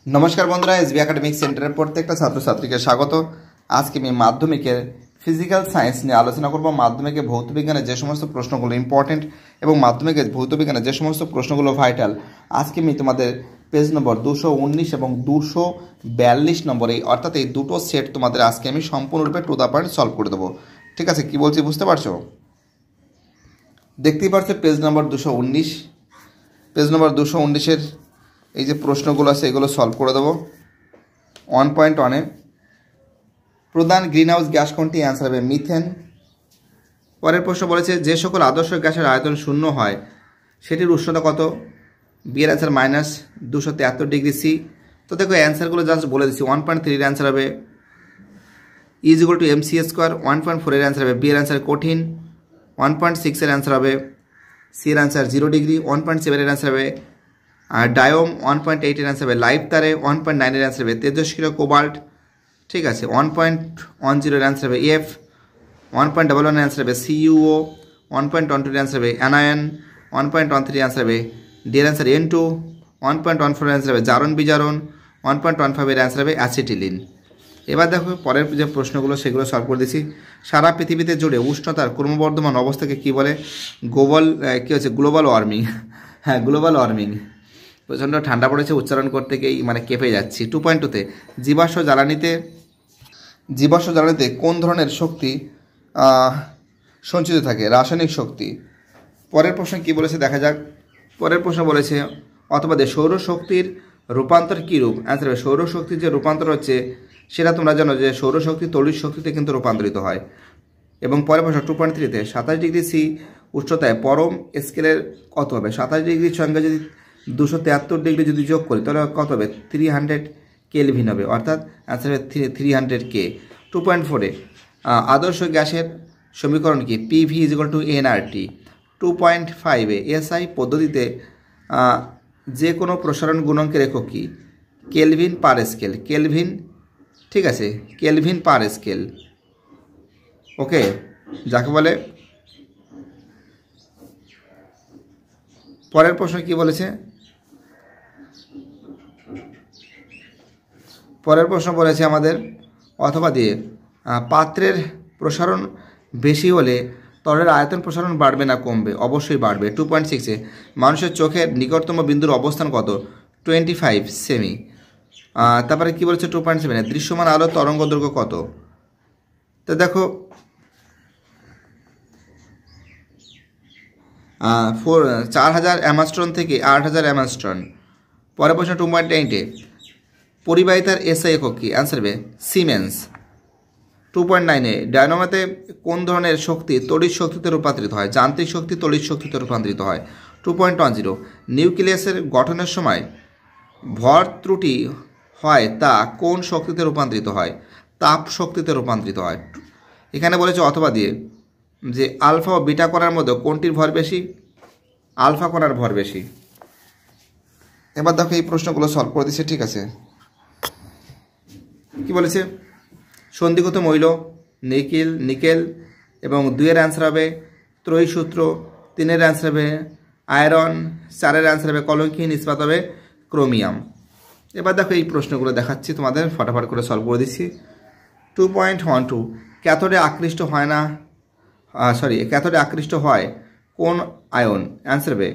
नमस्कार बंधुरा SB academic centre प्रत्येकटा छात्र छात्री के स्वागत। आज के मैं माध्यमिक फिजिकल साइंस निये आलोचना करब। माध्यमिक भौत विज्ञान जे समस्त प्रश्नगुलो इम्पर्टेंट और माध्यमिक भौत विज्ञान जे समस्त प्रश्नगुलो भाइटाल आज के मैं तुम्हारे पेज नम्बर 219 और 242 नम्बर अर्थात ये दुटो सेट तुम्हारे आज के सम्पूर्णरूपे टू द पॉइंट सल्व कर देव। ठीक है कि बोलছি বুঝতে পারছো? देखते पाচ্ছ पेज नम्बर 219 पेज नम्बर 219 এই যে প্রশ্নগুলো আছে এগুলো সলভ করে দেব। 1.1 প্রধান গ্রিনহাউস গ্যাস কোনটি? অ্যান্সার হবে মিথেন। পরের প্রশ্ন বলেছে যে সকল আদর্শ গ্যাসের আয়তন শূন্য হয় সেটির উষ্ণতা কত? বি এর অ্যান্সার -273 ডিগ্রি সি। তো দেখো অ্যান্সারগুলো জাস্ট বলে দিচ্ছি। 1.3 এর অ্যান্সার হবে E = mc²। 1.4 এর অ্যান্সার হবে বি এর অ্যান্সার কঠিন। 1.6 এর অ্যান্সার হবে সি এর অ্যান্সার 0 ডিগ্রি। 1.7 এর অ্যান্সার হবে डायम। 1.8 এর অ্যান্সার হবে লাইভ তারে। 1.9 এর অ্যান্সার হবে তেজস্ক্রিয় কোবাল্ট। ঠিক আছে। 1.10 এর অ্যান্সার হবে এফ। 1.11 এর অ্যান্সার হবে সিইউও। 1.12 এর অ্যান্সার হবে অ্যানায়ন। 1.13 এর অ্যান্সার হবে ডি এর অ্যান্সার N2। 1.14 এর অ্যান্সার হবে জারণ বিজারণ। 1.15 এর অ্যান্সার হবে অ্যাসিটিলিন। এবার দেখো পরের যে প্রশ্নগুলো সেগুলো সলভ করে দিচ্ছি। সারা পৃথিবীতে জুড়ে উষ্ণতার ক্রমবর্ধমান অবস্থাকে কী বলে? Global warming. হ্যাঁ, গ্লোবাল ওয়ার্মিং। প্রচণ্ড ঠান্ডা পড়েছে, উচ্চারণ করতে গিয়েই কেঁপে যাচ্ছি। 2.2তে জীবাশ্ম জ্বালানিতে কোন ধরনের শক্তি সঞ্চিত থাকে? রাসায়নিক শক্তি। পরের প্রশ্ন কি বলেছে দেখা যাক। পরের প্রশ্ন বলেছে অথবা সৌরশক্তির রূপান্তর কী রূপ? অ্যান্সার হবে সৌরশক্তির যে রূপান্তর হচ্ছে সেটা তোমরা জানো যে সৌরশক্তি তড়িৎ শক্তিতে কিন্তু রূপান্তরিত হয়। এবং পরের প্রশ্ন 2.3তে 27 ডিগ্রি সি উষ্ণতায় পরম স্কেলের কত হবে? 27 ডিগ্রির সঙ্গে যদি 273 ডিগ্রি যদি যোগ করি তাহলে কত হবে? 300 কেলভিন হবে, অর্থাৎ অ্যান্সার হবে 300 কে। 2.4-এ আদর্শ গ্যাসের সমীকরণ কি? PV = nRT। 2.5-এ এসআই পদ্ধতিতে যে কোনো প্রসারণ গুণাঙ্কের একক কি? কেলভিন পার স্কেল। কেলভিন, ঠিক আছে, কেলভিন পার স্কেল। ওকে, যাকে বলে। পরের প্রশ্ন কি বলেছে? পরের প্রশ্ন বলেছে আমাদের অথবা দিয়ে পাত্রের প্রসারণ বেশি হলে তরলের আয়তন প্রসারণ বাড়বে না কমবে? অবশ্যই বাড়বে। 2.6-এ মানুষের চোখের নিকটতম বিন্দুর অবস্থান কত? 25 সেমি। তারপরে কি বলেছে 2.7-এ দৃশ্যমান আলোর তরঙ্গ দৈর্ঘ্য কত? তো দেখো 4000 অ্যামাস্ট্রন থেকে 8000 অ্যামাস্ট্রন। পরের প্রশ্ন 2.8-এ পরিবাহিতার এসআই একক কি? অ্যান্সার হবে সিমেন্স। 2.9-এ ডায়নামোতে কোন ধরনের শক্তি তড়িৎ শক্তিতে রূপান্তরিত হয়? যান্ত্রিক শক্তি তড়িৎ শক্তিতে রূপান্তরিত হয়। 2.10 নিউক্লিয়াসের গঠনের সময় ভর ত্রুটি হয় তা কোন শক্তিতে রূপান্তরিত হয়? তাপ শক্তিতে রূপান্তরিত হয়। এখানে বলেছে অথবা দিয়ে যে আলফা ও বিটা কণার মধ্যে কোনটির ভর বেশি? আলফা কণার ভর বেশি। এবার দেখো এই প্রশ্নগুলো সলভ করে দিচ্ছে। ঠিক আছে, কি বলেছে? সন্ধিগত মৌল নিকেল এবং 2-এর অ্যান্সার হবে ত্রয়ী সূত্র। 3-এর অ্যান্সার হবে আয়রন। 4-এর অ্যান্সার হবে কলঙ্কিহীন ইস্পাত হবে ক্রোমিয়াম। এবার দেখো এই প্রশ্নগুলো দেখাচ্ছি তোমাদের, ফটাফট করে সলভ করে দিচ্ছি। 2.12 ক্যাথোডে আকৃষ্ট হয় না ক্যাথোডে আকৃষ্ট হয় কোন আয়ন? অ্যান্সার হবে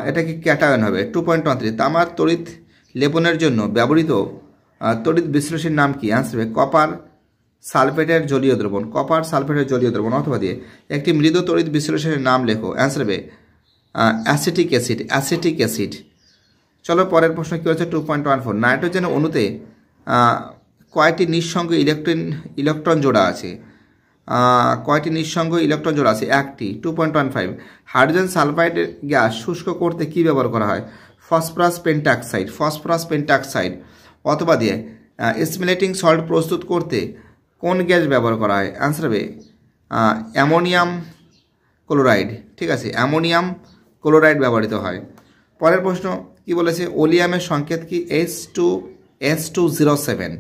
এটা কি ক্যাটায়ন হবে। 2.13 তামার তড়িৎ লেপনের জন্য ব্যবহৃত তড়িৎ বিশ্লেষীর নাম কি? অ্যান্সার হবে কপার সালফেটের জলীয় দ্রবণ। কপার সালফেটের জলীয় দ্রবণ। অথবা দিয়ে একটি মৃদু তড়িৎ বিশ্লেষণের নাম লেখো। অ্যান্সার হবে অ্যাসিটিক অ্যাসিড। Acetic acid. চলো পরের প্রশ্ন কী হচ্ছে 2.14 নাইট্রোজেন অণুতে কয়টি নিঃসঙ্গ ইলেকট্রন জোড়া আছে? কয়টি নিঃসঙ্গ ইলেকট্রন জোড়া আছে? 1টি। 2.15 হাইড্রোজেন সালফাইড গ্যাস শুষ্ক করতে কী ব্যবহার করা হয়? ফসফরাস পেন্টাক্সাইড। ফসফরাস পেন্টাক্সাইড। অথবা দিয়ে স্মেলেটিং সল্ট প্রস্তুত করতে কোন গ্যাস ব্যবহার করা হয়? অ্যান্সার হবে অ্যামোনিয়াম ক্লোরাইড। ঠিক আছে, অ্যামোনিয়াম ক্লোরাইড ব্যবহৃত হয়। পরের প্রশ্ন কি বলেছে? ওলিয়ামের সংকেত কি? H2S207।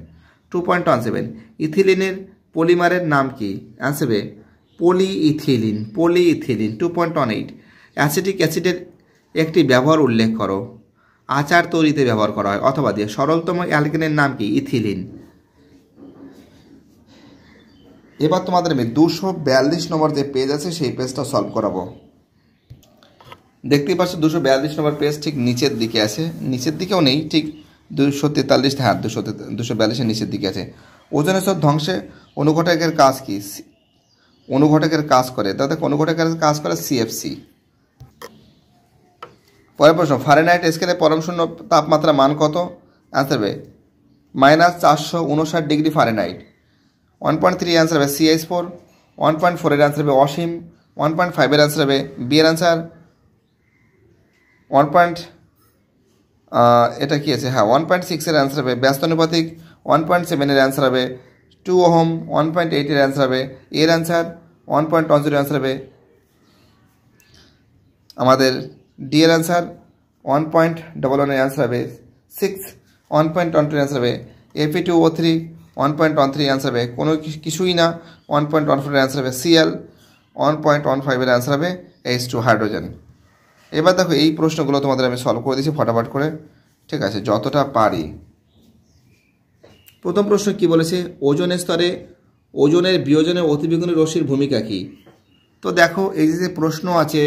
2.17 ইথিলিনের পলিমারের নাম কি? অ্যান্সার হবে পলিইথিলিন। 2.18 অ্যাসিটিক অ্যাসিডের একটি ব্যবহার উল্লেখ করো। আচার তৈরিতে ব্যবহার করা হয়। অথবা দিয়ে সরলতম অ্যালকেনের নাম কি? ইথিলিন। এবার তোমাদের আমি 242 নম্বর যে পেজ আছে সেই পেজটা সলভ করাবো। দেখতেই পাচ্ছ 242 নম্বর পেজ ঠিক নিচের দিকে আছে, নিচের দিকেও নেই, ঠিক 243, হ্যাঁ 242-এর নিচের দিকে আছে। ওজনের স্তর ধ্বংসে অনুঘটকের কাজ কি? অনুঘটকের কাজ করে, তাতে অনুঘটকের কাজ করে সিএফসি। পরের প্রশ্ন, ফারেনহাইট স্কেলে পরম শূন্য তাপমাত্রা মান কত? অ্যান্সার হবে -459 ডিগ্রি ফারেনহাইট। 1.3 অ্যান্সার হবে CH4, 1.4 এর অ্যান্সার হবে অসীম, 1.5 এর অ্যান্সার হবে বি এর অ্যান্সার, এটা কি আছে, হ্যাঁ 1.6 এর অ্যান্সার হবে ব্যস্তানুপাতিক, 1.7 এর অ্যান্সার হবে 2 ওহম, 1.8 এর অ্যান্সার হবে এর অ্যান্সার, 1.10 এর অ্যান্সার হবে আমাদের ডি এর অ্যান্সার, 1.11 এর অ্যান্সার হবে 6, 1.12 এর অ্যান্সার হবে Fe2O3, 1.13 অ্যান্সার হবে কোনো কিছুই না, 1.14 এর অ্যান্সার হবে Cl, 1.15 এর অ্যান্সার হবে H2 হাইড্রোজেন। এবার দেখো এই প্রশ্নগুলো তোমাদের আমি সলভ করে দিচ্ছি ফটাফট করে, ঠিক আছে, যতটা পারি। প্রথম প্রশ্ন কি বলেছে? ওজনের স্তরে ওজনের বিয়োজনে অতিবেগুনি রশ্মির ভূমিকা কি? তো দেখো এই যে প্রশ্ন আছে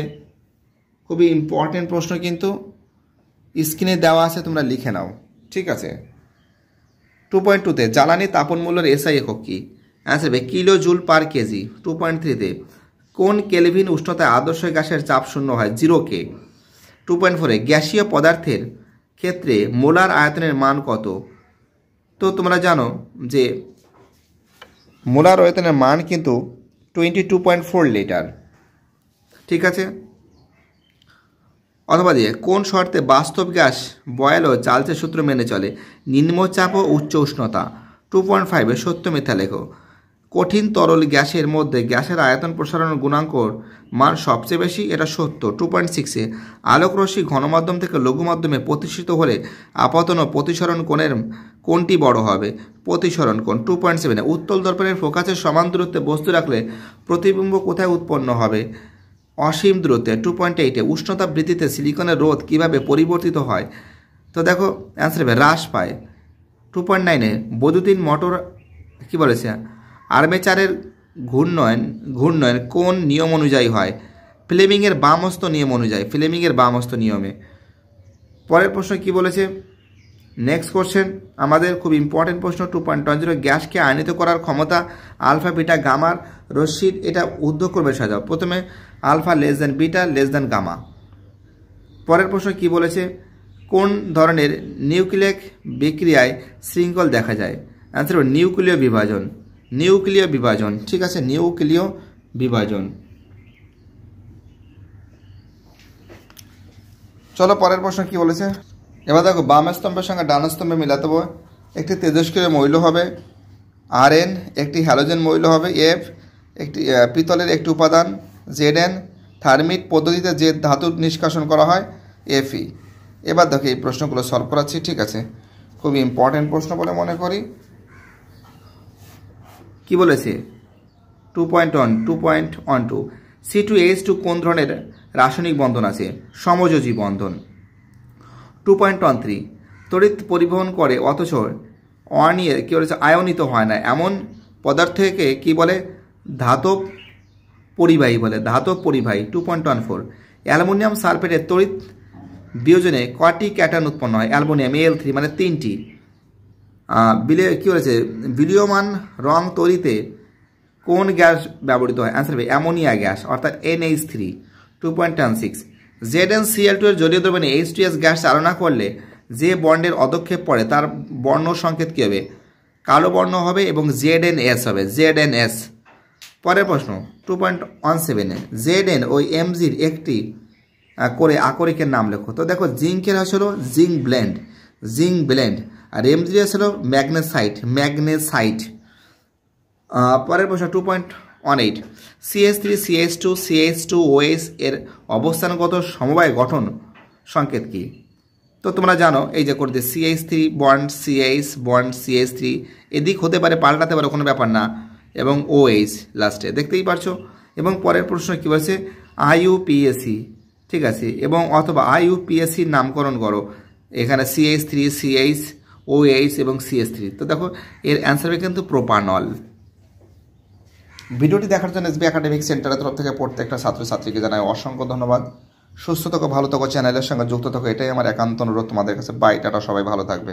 খুবই ইম্পর্টেন্ট প্রশ্ন, কিন্তু স্ক্রিনে দেওয়া আছে, তোমরা লিখে নাও, ঠিক আছে। 2.2-তে জ্বালানি তাপন মূল্যের এসআই একক কি? অ্যান্সার হবে কিলো জুল পার কেজি। 2.3-তে কোন কেলভিন উষ্ণতায় আদর্শ গ্যাসের চাপ শূন্য হয়? 0K। 2.4-এ গ্যাসীয় পদার্থের ক্ষেত্রে মোলার আয়তনের মান কত? তো তোমরা জানো যে মোলার আয়তনের মান কিন্তু 22.4 লিটার, ঠিক আছে। অথবা দিয়ে কোন শর্তে বাস্তব গ্যাস বয়েল ও চার্লসের সূত্র মেনে চলে? নিম্নচাপ ও উচ্চ উষ্ণতা। 2.5-এ সত্য মিথ্যা লেখো। কঠিন তরল গ্যাসের মধ্যে গ্যাসের আয়তন প্রসারণের গুণাঙ্কর মান সবচেয়ে বেশি, এটা সত্য। 2.6-এ আলোকরশ্মি ঘনমাধ্যম থেকে লঘু মাধ্যমে প্রতিষ্ঠিত হলে আপতন ও প্রতিসরণ কোণের কোনটি বড় হবে? প্রতিসরণ কোণ। 2.7-এ উত্তল দর্পণের ফোকাসের সমান দূরত্বে বস্তু রাখলে প্রতিবিম্ব কোথায় উৎপন্ন হবে? অসীম দূরত্বে। 2.8-এ উষ্ণতা বৃদ্ধিতে সিলিকনের রোধ কিভাবে পরিবর্তিত হয়? তো দেখো অ্যান্সার হবে হ্রাস পায়। 2.9-এ বৈদ্যুতিন মোটর কি বলেছে? আর্মেচারের ঘূর্ণয়ন কোন নিয়ম অনুযায়ী হয়? ফ্লেমিংয়ের বামস্ত নিয়ম অনুযায়ী, ফ্লেমিংয়ের বামস্ত নিয়মে। পরের প্রশ্ন কি বলেছে? নেক্সট কোশ্চেন আমাদের খুব ইম্পর্টেন্ট প্রশ্ন 2.10, গ্যাসকে আয়নিত করার ক্ষমতা আলফা বিটা গামার রশ্মির, এটা ঊর্ধ্বক্রমে সাজাও। প্রথমে alpha less than beta less than gamma. পরের প্রশ্ন কি বলেছে? কোন ধরনের নিউক্লিয়িক বিক্রিয়ায় শৃঙ্খল দেখা যায়? অ্যান্সার হবে নিউক্লিয় বিভাজন। নিউক্লিয় বিভাজন, ঠিক আছে, নিউক্লিয় বিভাজন। চলো পরের প্রশ্ন কি বলেছে এবার দেখো। বাম স্তম্ভের সঙ্গে ডান স্তম্ভে মিলাতে হবে। একটি তেজস্ক্রিয় মৌল হবে Rn, একটি হ্যালোজেন মৌল হবে F, একটি পিতলের একটি উপাদান Zn, থার্মিট পদ্ধতিতে যে ধাতু নিষ্কাশন করা হয় Fe। এবার দেখো এই প্রশ্নগুলো সলভ করাচ্ছি, ঠিক আছে, খুবই ইম্পর্টেন্ট প্রশ্ন বলে মনে করি। কি বলেছে? 2.12 C2H2 কোন ধরনের রাসায়নিক বন্ধন আছে? সমযোজী বন্ধন। 2.13 তড়িৎ পরিবহন করে অথচ কি বলেছে আয়নিত হয় না এমন পদার্থকে কি বলে? ধাতব পরিবাহী বলে, ধাতব পরিবাহী। 2.14 অ্যালুমিনিয়াম সালফেটের তড়িৎ বিয়োজনে কয়টি ক্যাটায়ন উৎপন্ন হয়? অ্যালুমিনিয়াম Al3 মানে 3টি। কি বলেছে? বিলীয়মান রং তৈরিতে কোন গ্যাস ব্যবহৃত হয়? অ্যান্সার হবে অ্যামোনিয়া গ্যাস অর্থাৎ NH3। 2.16 ZnCl2 এর জলীয় দ্রবণে H2S গ্যাস চালনা করলে যে বন্ডের অধক্ষেপ পড়ে তার বর্ণ সংকেত কী হবে? কালো বর্ণ হবে এবং ZnS হবে, ZnS। পরের প্রশ্ন 2.17 Zn ও Mgর একটি করে আকরিকের নাম লেখো। তো দেখো জিঙ্কের হলো জিঙ্ক ব্লেন্ড, আর Mgর হলো ম্যাগনেসাইট। পরের প্রশ্ন 2.18 CH3 CH2 CH2OH এর অবস্থানগত সমবায় গঠন সংকেত কি? তো তোমরা জানো এই যে করতে CH3 bond CH bond CH3 এদিক হতে পারে, পাল্টাতে পারে, কোনো ব্যাপার না, এবং OH লাস্টে দেখতেই পারছো। এবং পরের প্রশ্ন কী বলছে? IUPAC, ঠিক আছে, এবং অথবা IUPACর নামকরণ করো। এখানে CH3, CH, OH এবং CH3। তো দেখো এর অ্যান্সার হবে কিন্তু প্রোপানল। ভিডিওটি দেখার জন্য SB একাডেমিক সেন্টারের তরফ থেকে প্রত্যেকটা ছাত্রছাত্রীকে জানাই অসংখ্য ধন্যবাদ। সুস্থ থাকো, ভালো থাকো, চ্যানেলের সঙ্গে যুক্ত থাকো, এটাই আমার একান্ত অনুরোধ তোমাদের কাছে। বাই, টাটা, সবাই ভালো থাকবে।